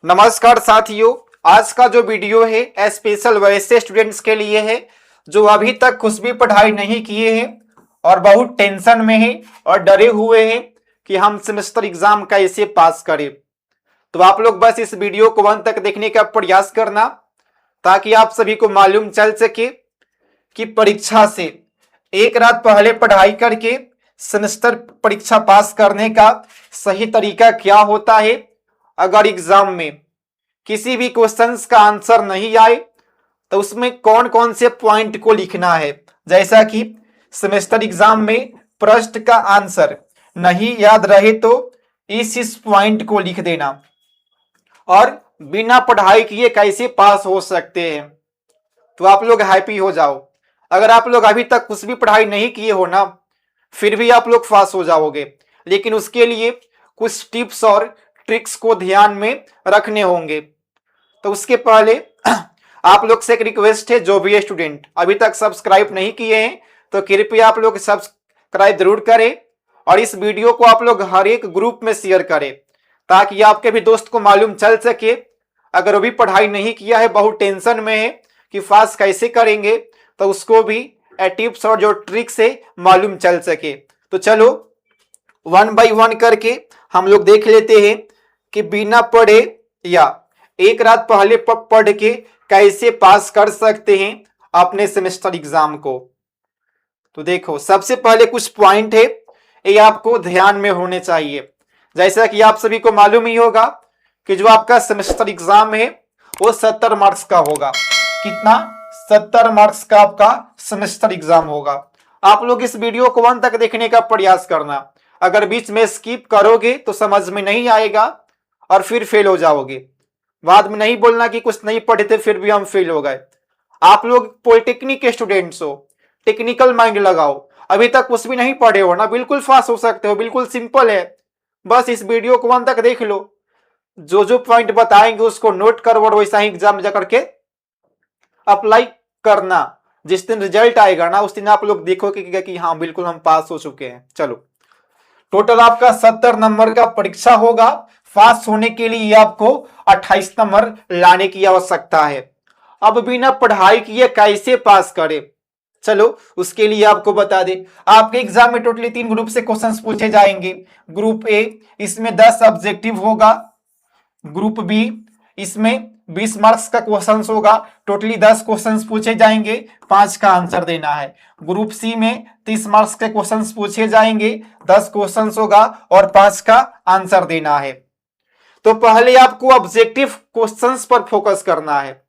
नमस्कार साथियों, आज का जो वीडियो है स्पेशल वैसे स्टूडेंट्स के लिए है जो अभी तक कुछ भी पढ़ाई नहीं किए हैं और बहुत टेंशन में हैं और डरे हुए हैं कि हम सेमेस्टर एग्जाम कैसे पास करें। तो आप लोग बस इस वीडियो को अंत तक देखने का प्रयास करना ताकि आप सभी को मालूम चल सके कि परीक्षा से एक रात पहले पढ़ाई करके सेमेस्टर परीक्षा पास करने का सही तरीका क्या होता है। अगर एग्जाम में किसी भी क्वेश्चंस का आंसर नहीं आए तो उसमें कौन कौन से पॉइंट को लिखना है, जैसा कि सेमेस्टर एग्जाम में प्रश्न का आंसर नहीं याद रहे तो इस पॉइंट को लिख देना और बिना पढ़ाई किए कैसे पास हो सकते हैं। तो आप लोग हैप्पी हो जाओ। अगर आप लोग अभी तक कुछ भी पढ़ाई नहीं किए हो ना, फिर भी आप लोग पास हो जाओगे, लेकिन उसके लिए कुछ टिप्स और ट्रिक्स को ध्यान में रखने होंगे। तो उसके पहले आप लोग से एक रिक्वेस्ट है, जो भी स्टूडेंट अभी तक सब्सक्राइब नहीं किए हैं तो कृपया आप लोग सब्सक्राइब जरूर करें और इस वीडियो को आप लोग हर एक ग्रुप में शेयर करें ताकि आपके भी दोस्त को मालूम चल सके। अगर वो भी पढ़ाई नहीं किया है, बहुत टेंशन में है कि पास कैसे करेंगे, तो उसको भी टिप्स और जो ट्रिक्स है मालूम चल सके। तो चलो वन बाय वन करके हम लोग देख लेते हैं कि बिना पढ़े या एक रात पहले पढ़ के कैसे पास कर सकते हैं अपने सेमेस्टर एग्जाम को। तो देखो, सबसे पहले कुछ पॉइंट है ये आपको ध्यान में होने चाहिए। जैसा कि आप सभी को मालूम ही होगा कि जो आपका सेमेस्टर एग्जाम है वो 70 मार्क्स का होगा। कितना? 70 मार्क्स का आपका सेमेस्टर एग्जाम होगा। आप लोग इस वीडियो को अंत तक देखने का प्रयास करना। अगर बीच में स्किप करोगे तो समझ में नहीं आएगा और फिर फेल हो जाओगे। बाद में नहीं बोलना कि कुछ नहीं पढ़े थे फिर भी हम फेल हो गए। आप लोग पॉलिटेक्निक के स्टूडेंट्स हो, टेक्निकल माइंड लगाओ, अभी तक कुछ भी नहीं पढ़े हो ना, बिल्कुल पास हो सकते हो। बिल्कुल सिंपल है, बस इस वीडियो को अंत तक देख लो। जो जो पॉइंट बताएंगे उसको नोट करो और वैसा ही एग्जाम में जाकर के अप्लाई करना। जिस दिन रिजल्ट आएगा ना उस दिन आप लोग देखोगे कि हाँ बिल्कुल हम पास हो चुके हैं। चलो, टोटल आपका 70 नंबर का परीक्षा होगा। पास होने के लिए आपको 28 नंबर लाने की आवश्यकता है। अब बिना पढ़ाई किए कैसे पास करें, चलो उसके लिए आपको बता दें। आपके एग्जाम में टोटली 3 ग्रुप से क्वेश्चंस पूछे जाएंगे। ग्रुप ए, इसमें 10 ऑब्जेक्टिव होगा। ग्रुप बी, इसमें 20 मार्क्स का क्वेश्चंस होगा। टोटली 10 क्वेश्चंस पूछे जाएंगे, 5 का आंसर देना है। ग्रुप सी में 30 मार्क्स के क्वेश्चंस पूछे जाएंगे, 10 क्वेश्चंस होगा और 5 का आंसर देना है। तो पहले आपको ऑब्जेक्टिव क्वेश्चंस पर फोकस करना है।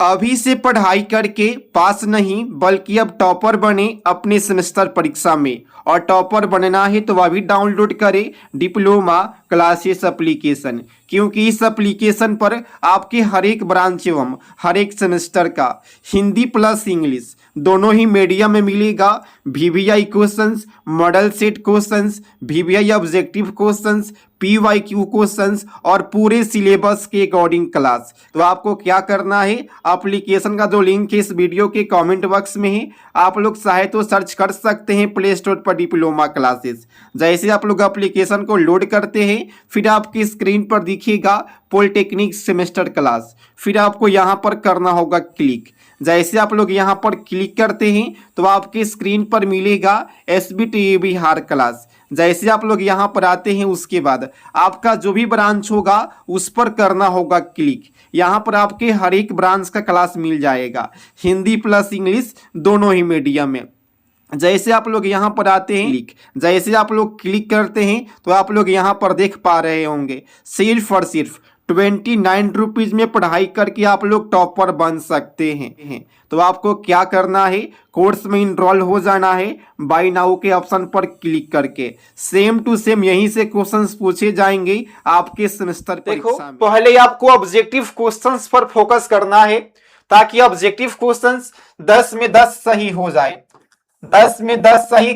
अभी से पढ़ाई करके पास नहीं बल्कि अब टॉपर बने अपने सेमेस्टर परीक्षा में। और टॉपर बनना है तो अभी डाउनलोड करें डिप्लोमा क्लासेस एप्लीकेशन, क्योंकि इस एप्लीकेशन पर आपके हर एक ब्रांच एवं हर एक सेमेस्टर का हिंदी प्लस इंग्लिश दोनों ही मीडियम में मिलेगा। VVI questions, model set questions, VVI objective questions, PYQ questions और पूरे सिलेबस के अकॉर्डिंग क्लास। तो आपको क्या करना है, एप्लीकेशन का जो लिंक है इस वीडियो के कमेंट बॉक्स में है, आप लोग चाहे तो सर्च कर सकते हैं प्ले स्टोर पर डिप्लोमा क्लासेस। जैसे आप लोग एप्लीकेशन को लोड करते हैं फिर आपकी स्क्रीन पर दिखेगा पॉलिटेक्निक सेमेस्टर क्लास, फिर आपको यहाँ पर करना होगा क्लिक। जैसे आप लोग यहाँ पर क्लिक करते हैं तो आपकी स्क्रीन पर मिलेगा एसबीटी बिहार क्लास। जैसे आप लोग यहाँ पर आते हैं उसके बाद आपका जो भी ब्रांच होगा उस पर करना होगा क्लिक। यहाँ पर आपके हर एक ब्रांच का क्लास मिल जाएगा, हिंदी प्लस इंग्लिश दोनों ही मीडियम में। जैसे आप लोग यहाँ पर आते हैं क्लिक, जैसे आप लोग क्लिक करते हैं तो आप लोग यहाँ पर देख पा रहे होंगे सिर्फ और सिर्फ 29 रुपीज में पढ़ाई करके आप लोग टॉपर बन सकते हैं। तो आपको क्या करना है, कोर्स में इनरोल हो जाना है, बाय नाउ के ऑप्शन पर क्लिक करके सेम टू सेम यहीं से क्वेश्चंस पूछे जाएंगे आपके सेमेस्टर परीक्षा में। पहले आपको ऑब्जेक्टिव क्वेश्चंस पर फोकस करना है ताकि ऑब्जेक्टिव क्वेश्चंस 10 में 10 सही हो जाए। 10 में 10 सही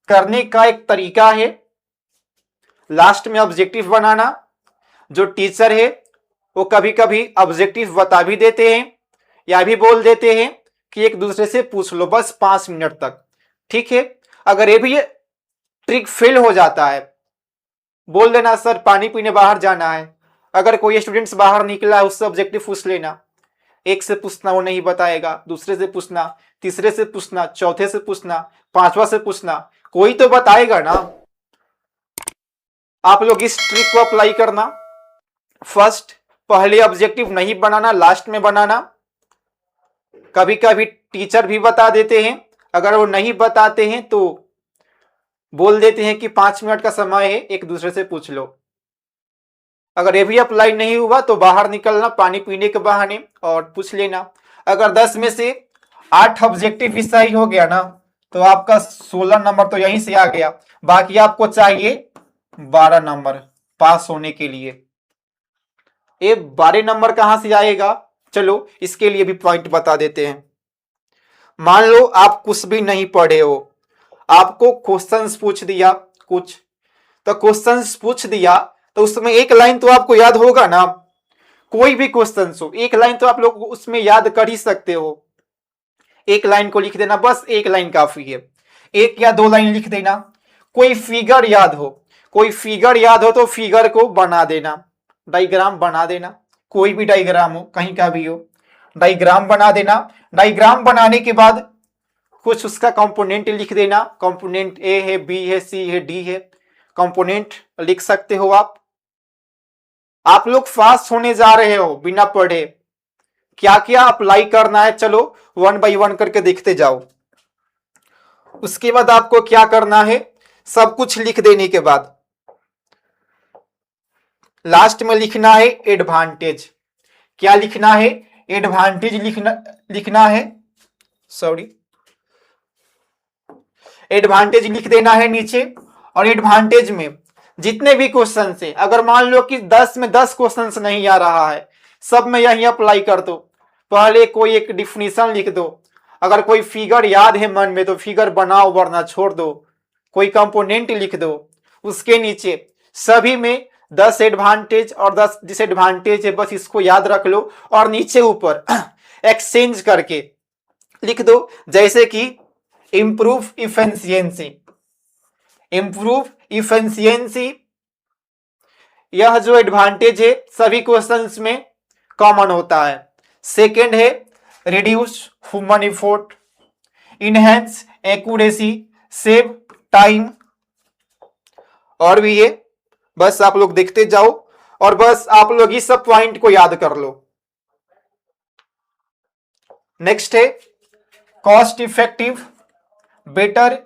करने का एक तरीका है लास्ट में ऑब्जेक्टिव बनाना। जो टीचर है वो कभी कभी ऑब्जेक्टिव बता भी देते हैं या भी बोल देते हैं कि एक दूसरे से पूछ लो बस 5 मिनट तक, ठीक है। अगर ये भी ट्रिक फेल हो जाता है, बोल देना सर पानी पीने बाहर जाना है, अगर कोई स्टूडेंट्स बाहर निकला है उससे ऑब्जेक्टिव पूछ लेना। एक से पूछना वो नहीं बताएगा, दूसरे से पूछना, तीसरे से पूछना, चौथे से पूछना, पांचवा से पूछना, कोई तो बताएगा ना। आप लोग इस ट्रिक को अप्लाई करना। फर्स्ट पहले ऑब्जेक्टिव नहीं बनाना, लास्ट में बनाना। कभी कभी टीचर भी बता देते हैं, अगर वो नहीं बताते हैं तो बोल देते हैं कि 5 मिनट का समय है, एक दूसरे से पूछ लो। अगर ये भी अप्लाई नहीं हुआ तो बाहर निकलना पानी पीने के बहाने और पूछ लेना। अगर 10 में से 8 ऑब्जेक्टिव ही सही हो गया ना तो आपका 16 नंबर तो यहीं से आ गया। बाकी आपको चाहिए 12 नंबर पास होने के लिए। ये 12 नंबर कहां से आएगा, चलो इसके लिए भी पॉइंट बता देते हैं। मान लो आप कुछ भी नहीं पढ़े हो, आपको क्वेश्चंस पूछ दिया कुछ, तो क्वेश्चंस पूछ दिया तो उसमें एक लाइन तो आपको याद होगा ना। कोई भी क्वेश्चन हो, एक लाइन तो आप लोग उसमें याद कर ही सकते हो। एक लाइन को लिख देना, बस एक लाइन काफी है। 1 या 2 लाइन लिख देना। कोई फिगर याद हो, कोई फिगर याद हो तो फिगर को बना देना, डायग्राम बना देना। कोई भी डायग्राम हो, कहीं का भी हो, डायग्राम बना देना। डायग्राम बनाने के बाद कुछ उसका कंपोनेंट लिख देना। कंपोनेंट ए है, बी है, सी है, डी है, कंपोनेंट लिख सकते हो आप लोग फास्ट होने जा रहे हो बिना पढ़े। क्या क्या अप्लाई करना है चलो 1 बाय 1 करके देखते जाओ। उसके बाद आपको क्या करना है, सब कुछ लिख देने के बाद लास्ट में लिखना है एडवांटेज। क्या लिखना है, एडवांटेज लिखना है, सॉरी, एडवांटेज लिख देना है नीचे। और एडवांटेज में जितने भी क्वेश्चन है, अगर मान लो कि 10 में 10 क्वेश्चन नहीं आ रहा है, सब में यही अप्लाई कर दो। पहले कोई एक डिफिनीशन लिख दो। अगर कोई फिगर याद है मन में तो फिगर बनाओ वरना छोड़ दो। कोई कंपोनेंट लिख दो, उसके नीचे सभी में 10 एडवांटेज और 10 डिसएडवांटेज है, बस इसको याद रख लो। और नीचे ऊपर एक्सचेंज करके लिख दो, जैसे कि इंप्रूव इफिशियंसी। इंप्रूव इफिशियंसी, यह जो एडवांटेज है सभी क्वेश्चंस में कॉमन होता है। सेकेंड है reduce human effort, enhance accuracy, save time, और भी है। बस आप लोग देखते जाओ और बस आप लोग इस सब पॉइंट को याद कर लो। नेक्स्ट है cost effective, better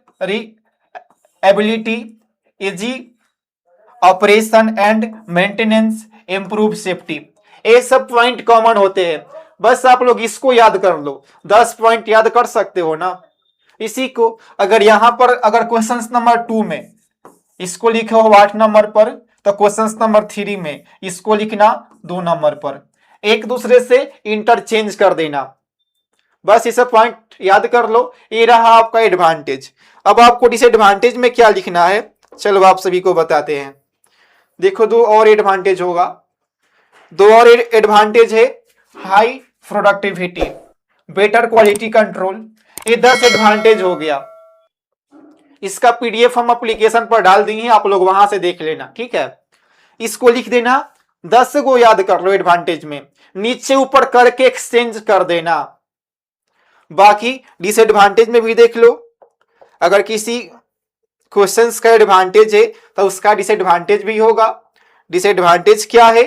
ability, easy operation and maintenance, improve safety. ये सब पॉइंट कॉमन होते हैं, बस आप लोग इसको याद कर लो। 10 पॉइंट याद कर सकते हो ना इसी को। अगर यहां पर अगर क्वेश्चन नंबर 2 में इसको लिखे हो 8 नंबर पर, तो क्वेश्चन नंबर 3 में इसको लिखना 2 नंबर पर। एक दूसरे से इंटरचेंज कर देना, बस इसे पॉइंट याद कर लो। ये रहा आपका एडवांटेज। अब आपको डिसएडवांटेज में क्या लिखना है चलो आप सभी को बताते हैं। देखो 2 और एडवांटेज होगा। 2 और एडवांटेज है high productivity, better quality control. ये 10 एडवांटेज हो गया। इसका पीडीएफ हम एप्लीकेशन पर डाल दिए हैं, आप लोग वहां से देख लेना, ठीक है। इसको लिख देना, 10 को याद कर लो एडवांटेज में, नीचे ऊपर करके एक्सचेंज कर देना। बाकी डिसएडवांटेज में भी देख लो। अगर किसी क्वेश्चंस का एडवांटेज है तो उसका डिसएडवांटेज भी होगा। डिसएडवांटेज क्या है,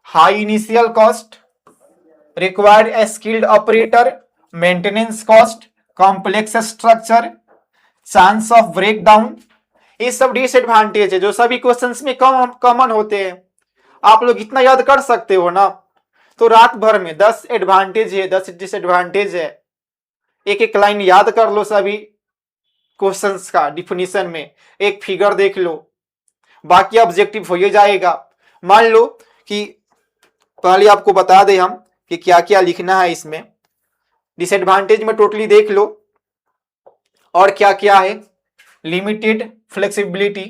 high initial cost, required skilled operator, maintenance cost, complex structure, chance of breakdown. ये सब डिसएडवांटेज है जो सभी क्वेश्चंस में कॉमन होते हैं। आप लोग इतना याद कर सकते हो ना, तो रात भर में 10 एडवांटेज है 10 डिसएडवांटेज है, एक एक लाइन याद कर लो सभी क्वेश्चंस का डिफिनीशन में, एक फिगर देख लो, बाकी ऑब्जेक्टिव हो जाएगा। मान लो कि पहले आपको बता दें हम कि क्या क्या लिखना है इसमें। डिसएडवांटेज में टोटली देख लो और क्या क्या है। Limited flexibility,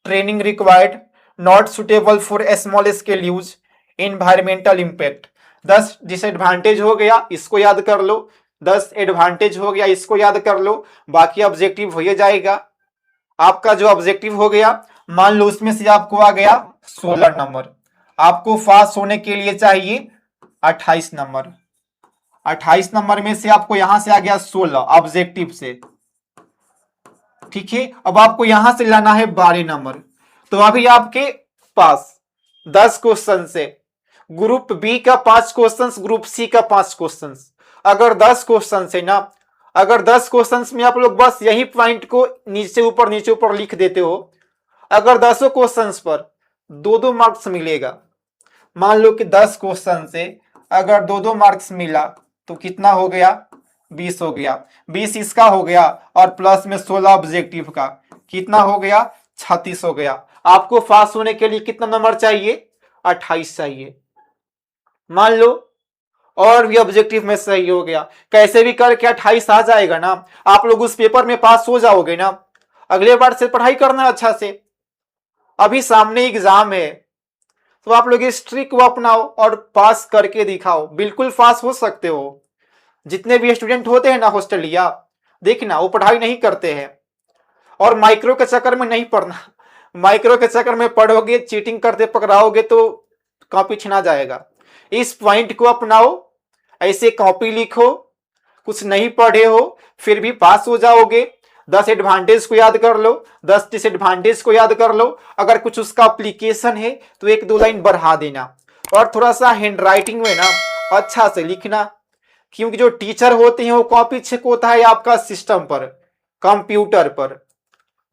training required, not suitable for small scale use, environmental impact. 10 disadvantage हो गया, इसको याद कर लो। 10 एडवांटेज हो गया, इसको याद कर लो। बाकी ऑब्जेक्टिव हो जाएगा। आपका जो ऑब्जेक्टिव हो गया, मान लो उसमें से आपको आ गया 16 नंबर। आपको पास होने के लिए चाहिए 28 नंबर। 28 नंबर में से आपको यहां से आ गया 16 ऑब्जेक्टिव से, ठीक है। अब आपको यहां से लाना है 12 नंबर। तो अभी आपके पास 10 क्वेश्चन से, ग्रुप बी का 5 क्वेश्चन, ग्रुप सी का 5 क्वेश्चन। अगर 10 क्वेश्चन है ना, अगर 10 क्वेश्चन में आप लोग बस यही पॉइंट को नीचे ऊपर लिख देते हो, अगर 10 क्वेश्चन पर 2-2 मार्क्स मिलेगा। मान लो कि 10 क्वेश्चन से अगर 2-2 मार्क्स मिला तो कितना हो गया, 20 हो गया। 20 इसका हो गया और प्लस में 16 ऑब्जेक्टिव का, कितना हो गया, 36 हो गया। आपको पास होने के लिए कितना नंबर चाहिए, 28 चाहिए। मान लो और भी ऑब्जेक्टिव में सही हो गया, कैसे भी करके 28 आ जाएगा ना, आप लोग उस पेपर में पास हो जाओगे ना। अगले बार से पढ़ाई करना अच्छा से, अभी सामने एग्जाम है, तो आप लोग इस ट्रिक को अपनाओ और पास करके दिखाओ, बिल्कुल पास हो सकते हो। जितने भी स्टूडेंट होते हैं ना हॉस्टलिया, देखना वो पढ़ाई नहीं करते हैं, और माइक्रो के चक्कर में नहीं पढ़ना। माइक्रो के चक्कर में पढ़ोगे, चीटिंग करते पकड़ाओगे तो कॉपी छिना जाएगा। इस पॉइंट को अपनाओ, ऐसे कॉपी लिखो, कुछ नहीं पढ़े हो फिर भी पास हो जाओगे। 10 एडवांटेज को याद कर लो, 10 डिसएडवांटेज को याद कर लो। अगर कुछ उसका एप्लीकेशन है तो 1-2 लाइन बढ़ा देना, और थोड़ा सा हैंड राइटिंग में ना अच्छा से लिखना, क्योंकि जो टीचर होते हैं वो कॉपी चेक होता है आपका सिस्टम पर, कंप्यूटर पर,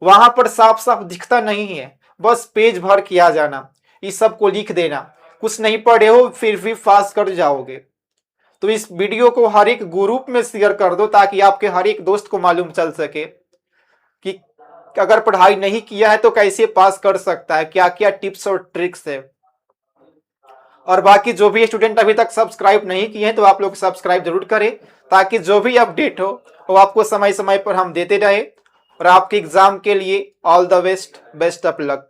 वहां पर साफ साफ दिखता नहीं है, बस पेज भर किया जाना। इस सब को लिख देना, कुछ नहीं पढ़े हो फिर भी पास कर जाओगे। तो इस वीडियो को हर एक ग्रुप में शेयर कर दो, ताकि आपके हर एक दोस्त को मालूम चल सके कि अगर पढ़ाई नहीं किया है तो कैसे पास कर सकता है, क्या क्या टिप्स और ट्रिक्स है। और बाकी जो भी स्टूडेंट अभी तक सब्सक्राइब नहीं किए हैं तो आप लोग सब्सक्राइब जरूर करें, ताकि जो भी अपडेट हो वो आपको समय समय पर हम देते रहे। और आपके एग्जाम के लिए all the best, best of luck.